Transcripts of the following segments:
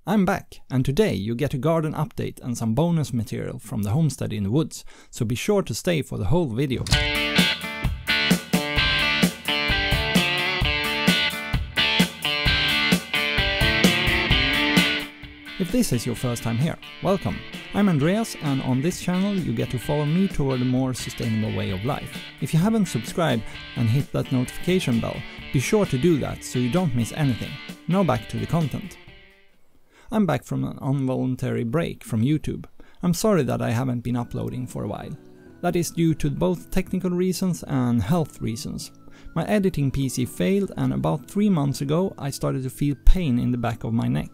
I'm back, and today you get a garden update and some bonus material from the homestead in the woods, so be sure to stay for the whole video. If this is your first time here, welcome. I'm Andreas, and on this channel you get to follow me toward a more sustainable way of life. If you haven't subscribed and hit that notification bell, be sure to do that so you don't miss anything. Now back to the content. I'm back from an involuntary break from YouTube. I'm sorry that I haven't been uploading for a while. That is due to both technical reasons and health reasons. My editing PC failed, and about 3 months ago I started to feel pain in the back of my neck.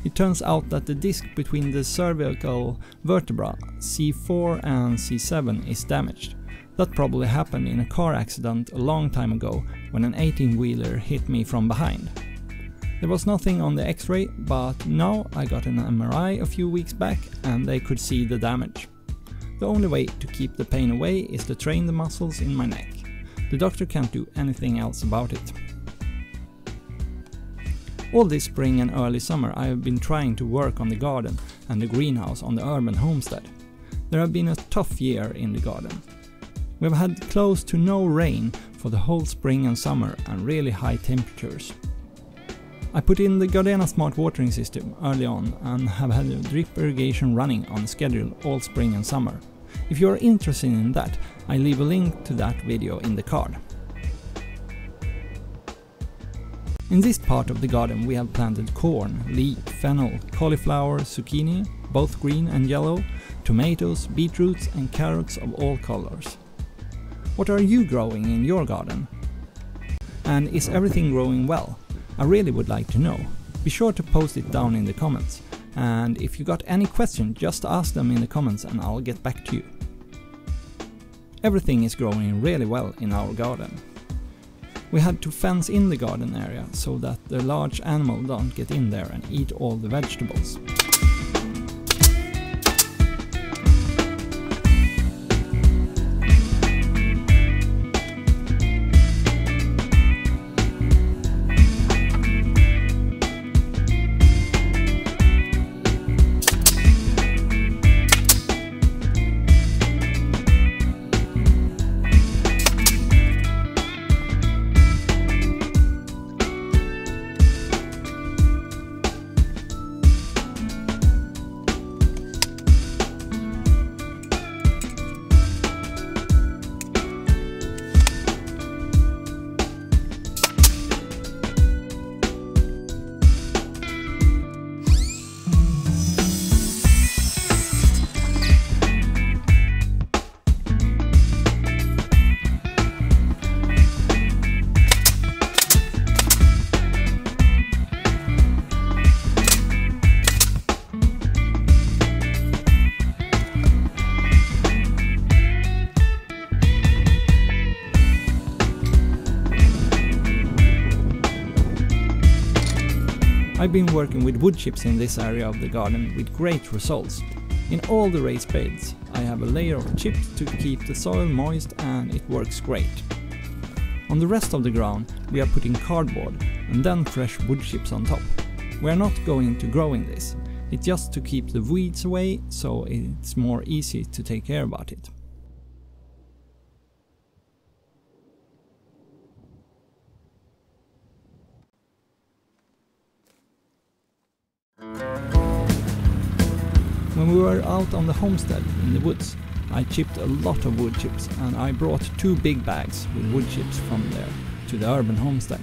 It turns out that the disc between the cervical vertebra C4 and C7 is damaged. That probably happened in a car accident a long time ago when an 18-wheeler hit me from behind. There was nothing on the X-ray, but now I got an MRI a few weeks back and they could see the damage. The only way to keep the pain away is to train the muscles in my neck. The doctor can't do anything else about it. All this spring and early summer I have been trying to work on the garden and the greenhouse on the urban homestead. There have been a tough year in the garden. We've had close to no rain for the whole spring and summer and really high temperatures. I put in the Gardena Smart Watering System early on and have had a drip irrigation running on schedule all spring and summer. If you are interested in that, I leave a link to that video in the card. In this part of the garden we have planted corn, leek, fennel, cauliflower, zucchini, both green and yellow, tomatoes, beetroots and carrots of all colors. What are you growing in your garden? And is everything growing well? I really would like to know. Be sure to post it down in the comments, and if you got any questions just ask them in the comments and I'll get back to you. Everything is growing really well in our garden. We had to fence in the garden area so that the large animals don't get in there and eat all the vegetables. I've been working with wood chips in this area of the garden with great results. In all the raised beds I have a layer of chips to keep the soil moist, and it works great. On the rest of the ground we are putting cardboard and then fresh wood chips on top. We are not going to grow in this, it's just to keep the weeds away so it's more easy to take care about it. When we were out on the homestead in the woods, I chipped a lot of wood chips, and I brought 2 big bags with wood chips from there to the urban homestead.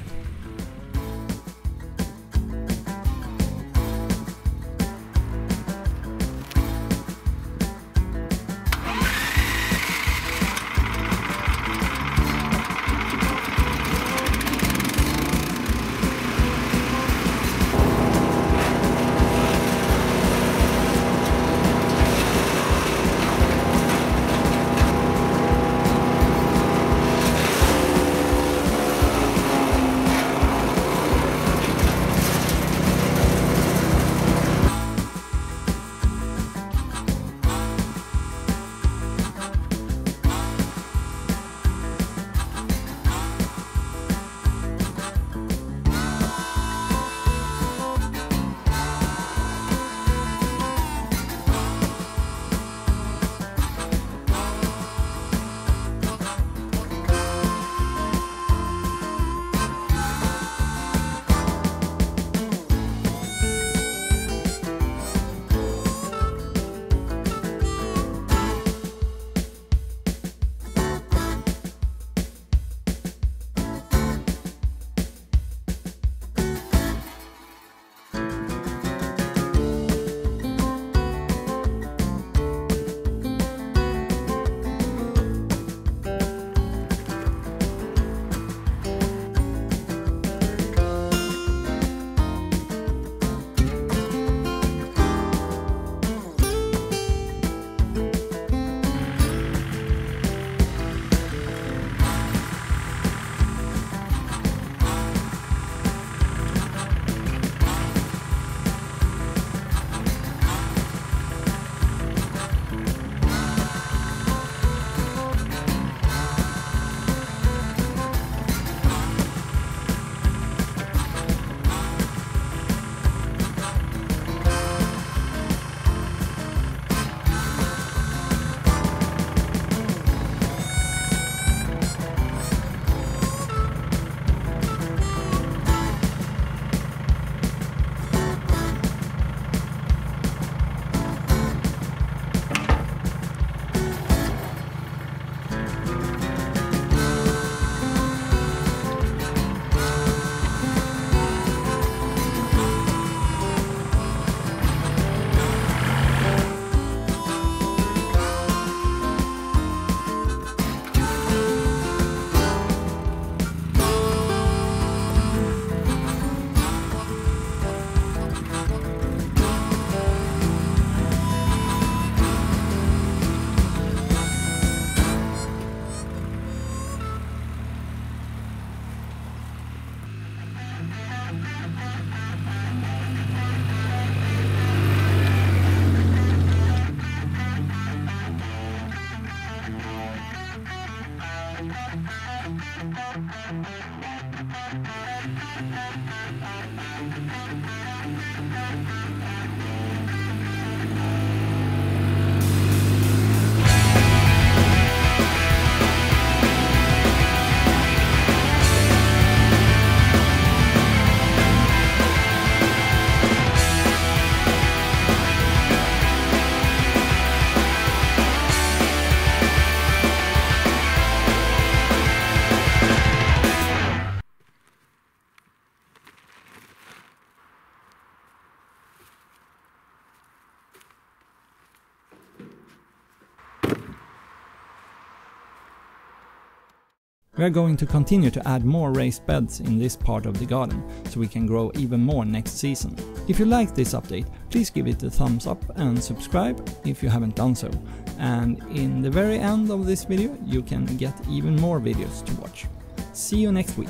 We are going to continue to add more raised beds in this part of the garden, so we can grow even more next season. If you like this update, please give it a thumbs up and subscribe if you haven't done so. And in the very end of this video, you can get even more videos to watch. See you next week.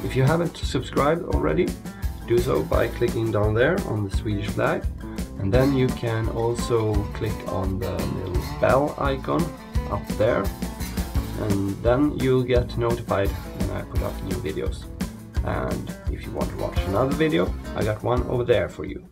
If you haven't subscribed already, do so by clicking down there on the Swedish flag. And then you can also click on the little bell icon up there. And then you'll get notified when I put up new videos. And if you want to watch another video, I got one over there for you.